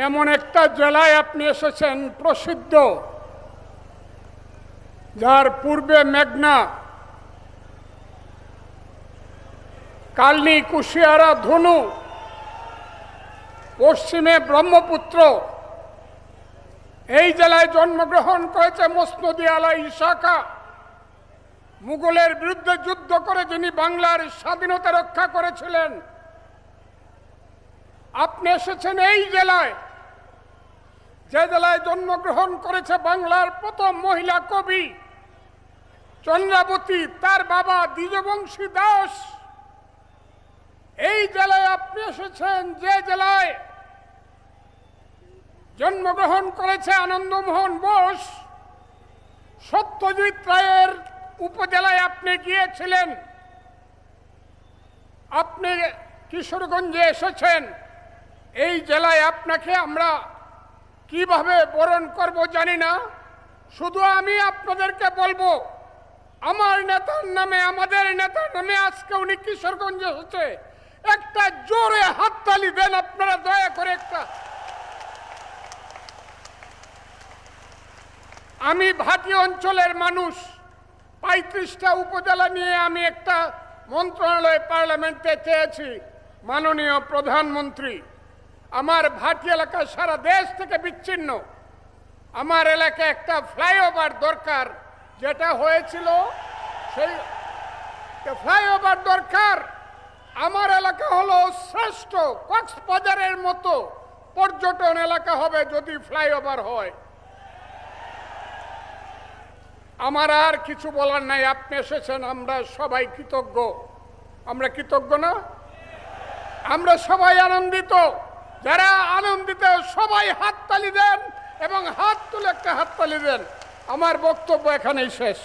এমন একটা জেলায় আপনি এসেছেন প্রসিদ্ধ, যার পূর্বে মেঘনা, কালনী, কুশিয়ারা, ধনু, পশ্চিমে ব্রহ্মপুত্র। এই জেলায় জন্মগ্রহণ করেছে মসনদী আলা ইসাকা, মুঘলের বিরুদ্ধে যুদ্ধ করে যিনি বাংলার স্বাধীনতা রক্ষা করেছিলেন। আপনি এসেছেন এই জেলায়, যে জেলায় জন্মগ্রহণ করেছে বাংলার প্রথম মহিলা কবি চন্দ্রাবতী, তার বাবা দ্বিজবংশী দাস। এই জেলায় আপনি এসেছেন, যে জেলায় জন্মগ্রহণ করেছে আনন্দমোহন বোস। সত্যজিৎ রায়ের উপজেলায় আপনি গিয়েছিলেন। আপনি কিশোরগঞ্জে এসেছেন। এই জেলায় আপনাকে আমরা কিভাবে বরণ করব জানি না। শুধু আমি আপনাদেরকে বলবো, আমার নেতার নামে, আমাদের নেতার নামে আজকে উনি কিশোরগঞ্জে এসেছে, একটা জোরে হাততালি দেন আপনারা দয়া করে একটা। আমি ভাটি অঞ্চলের মানুষ, 35টা উপজেলা নিয়ে আমি একটা মন্ত্রণালয় পার্লামেন্টে চেয়েছি। মাননীয় প্রধানমন্ত্রী, আমার ভাটি এলাকা সারা দেশ থেকে বিচ্ছিন্ন, আমার এলাকায় একটা ফ্লাইওভার দরকার। যেটা হয়েছিল সেই ফ্লাইওভার দরকার। আমার এলাকা হলো শ্রেষ্ঠ, কক্সবাজারের মতো পর্যটন এলাকা হবে যদি ফ্লাইওভার হয়। আমার আর কিছু বলার নাই। আপনি এসেছেন, আমরা সবাই কৃতজ্ঞ। আমরা কৃতজ্ঞ না? আমরা সবাই আনন্দিত। যারা আনন্দিত সবাই হাততালি দেন এবং হাত তুলে একটা হাততালি দেন। আমার বক্তব্য এখানেই শেষ।